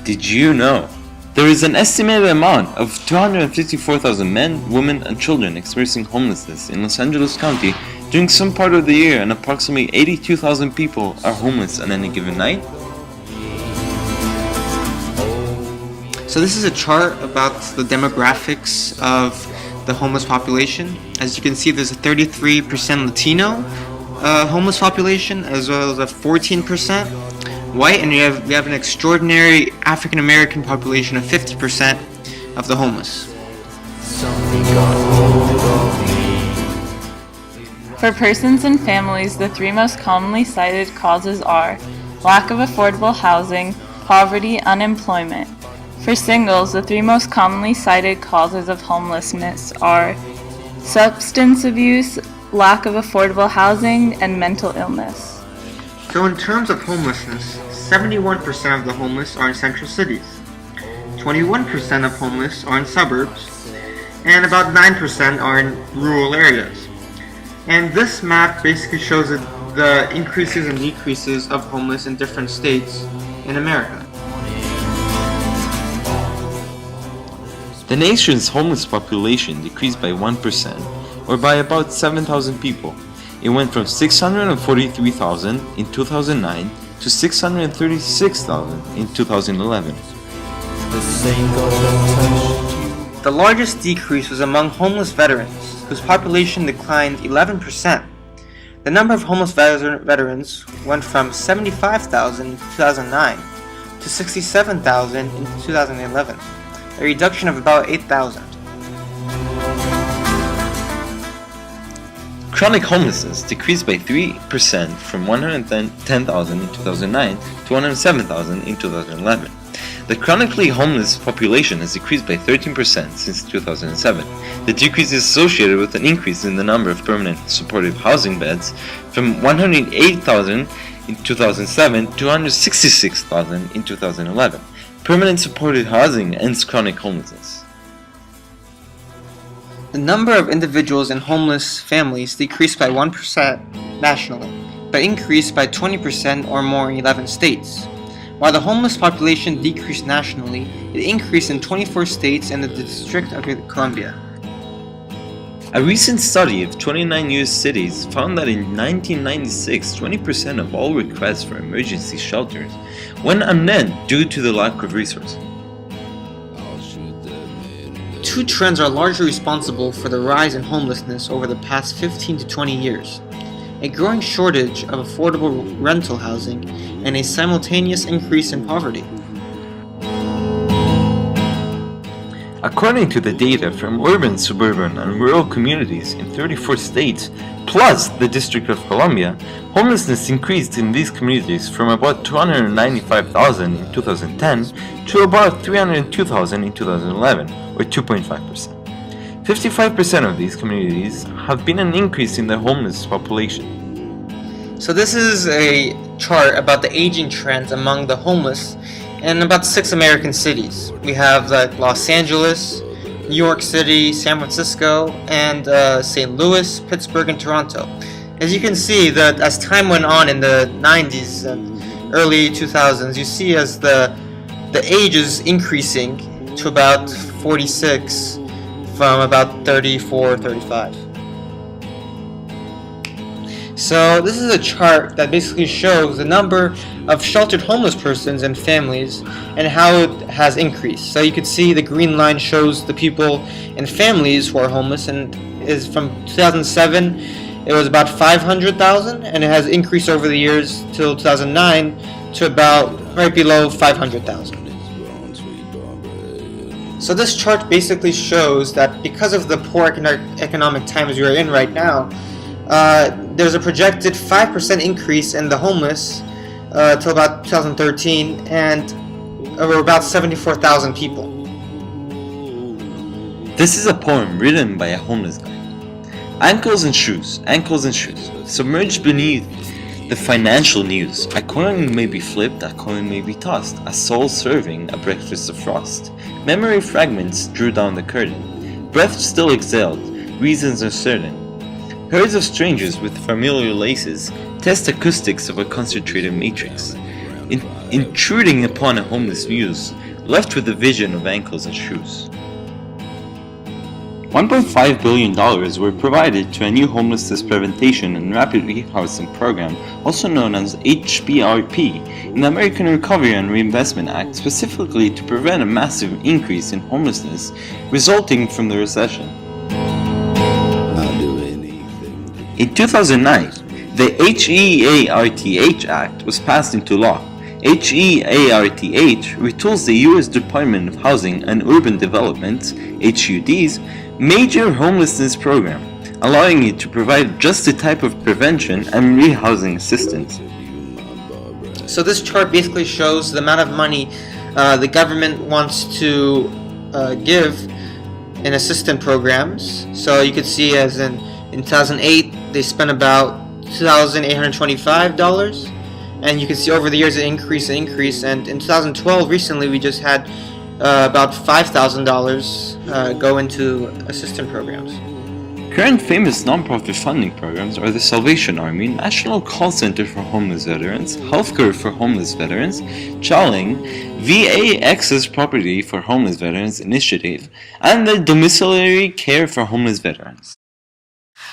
Did you know? There is an estimated amount of 254,000 men, women, and children experiencing homelessness in Los Angeles County during some part of the year, and approximately 82,000 people are homeless on any given night. So this is a chart about the demographics of the homeless population. As you can see, there's a 33% Latino homeless population, as well as a 14% white, and we have an extraordinary African American population of 50% of the homeless. For persons and families, the three most commonly cited causes are lack of affordable housing, poverty, unemployment. For singles, the three most commonly cited causes of homelessness are substance abuse, lack of affordable housing, and mental illness. So in terms of homelessness, 71% of the homeless are in central cities, 21% of homeless are in suburbs, and about 9% are in rural areas. And this map basically shows the increases and decreases of homeless in different states in America. The nation's homeless population decreased by 1%, or by about 7,000 people. It went from 643,000 in 2009 to 636,000 in 2011. The largest decrease was among homeless veterans, whose population declined 11%. The number of homeless veterans went from 75,000 in 2009 to 67,000 in 2011, a reduction of about 8,000. Chronic homelessness decreased by 3% from 110,000 in 2009 to 107,000 in 2011. The chronically homeless population has decreased by 13% since 2007. The decrease is associated with an increase in the number of permanent supportive housing beds from 108,000 in 2007 to 166,000 in 2011. Permanent supportive housing ends chronic homelessness. The number of individuals in homeless families decreased by 1% nationally, but increased by 20% or more in 11 states. While the homeless population decreased nationally, it increased in 24 states and the District of Columbia. A recent study of 29 U.S. cities found that in 1996, 20% of all requests for emergency shelters went unmet due to the lack of resources. Two trends are largely responsible for the rise in homelessness over the past 15 to 20 years: a growing shortage of affordable rental housing and a simultaneous increase in poverty. According to the data from urban, suburban, and rural communities in 34 states, plus the District of Columbia, homelessness increased in these communities from about 295,000 in 2010 to about 302,000 in 2011, or 2.5%. 55% of these communities have been an increase in the homeless population. So this is a chart about the aging trends among the homeless in about 6 American cities. We have like Los Angeles, New York City, San Francisco, and St. Louis, Pittsburgh, and Toronto. As you can see, that as time went on in the 90s and early 2000s, you see as the age is increasing to about 46 from about 34, 35. So this is a chart that basically shows the number of sheltered homeless persons and families and how it has increased. So you can see the green line shows the people and families who are homeless, and is from 2007 it was about 500,000, and it has increased over the years till 2009 to about right below 500,000. So this chart basically shows that because of the poor economic times we are in right now, there's a projected 5% increase in the homeless till about 2013, and over about 74,000 people. This is a poem written by a homeless guy. Ankles and shoes, submerged beneath the financial news. A coin may be flipped, a coin may be tossed, a soul serving a breakfast of frost. Memory fragments drew down the curtain. Breath still exhaled, reasons uncertain. Herds of strangers with familiar laces test acoustics of a concentrated matrix. intruding upon a homeless muse, left with a vision of ankles and shoes. $1.5 billion were provided to a new homelessness prevention and rapid rehousing program, also known as HBRP, in the American Recovery and Reinvestment Act, specifically to prevent a massive increase in homelessness resulting from the recession. In 2009, the HEARTH Act was passed into law. HEARTH retools the U.S. Department of Housing and Urban Development (HUD's) major homelessness program, allowing it to provide just the type of prevention and rehousing assistance. So this chart basically shows the amount of money the government wants to give in assistance programs. So you could see as in 2008 they spent about $2,825, and you can see over the years it increased, and in 2012 recently we just had about $5,000 go into assistance programs. Current famous non-profit funding programs are the Salvation Army, National Call Center for Homeless Veterans, Healthcare for Homeless Veterans, Chaling, VA Access Property for Homeless Veterans Initiative, and the Domiciliary Care for Homeless Veterans.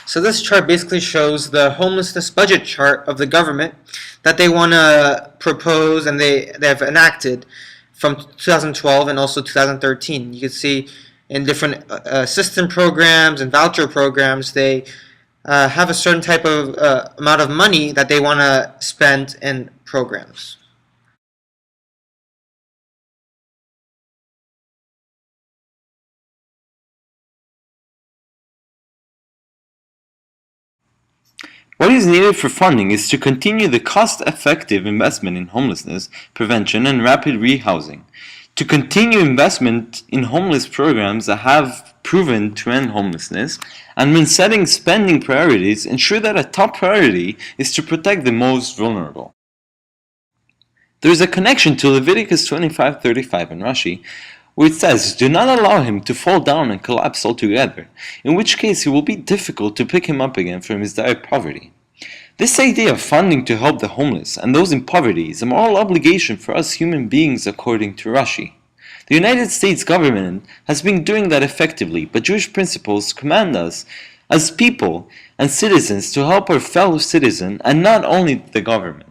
So this chart basically shows the homelessness budget chart of the government that they want to propose and they have enacted from 2012 and also 2013. You can see in different assistance programs and voucher programs, they have a certain type of amount of money that they want to spend in programs. What is needed for funding is to continue the cost-effective investment in homelessness prevention and rapid rehousing, to continue investment in homeless programs that have proven to end homelessness, and when setting spending priorities, ensure that a top priority is to protect the most vulnerable. There is a connection to Leviticus 25:35 in Rashi, where it says, "Do not allow him to fall down and collapse altogether, in which case it will be difficult to pick him up again from his dire poverty." This idea of funding to help the homeless and those in poverty is a moral obligation for us human beings according to Rashi. The United States government has been doing that effectively, but Jewish principles command us as people and citizens to help our fellow citizen and not only the government.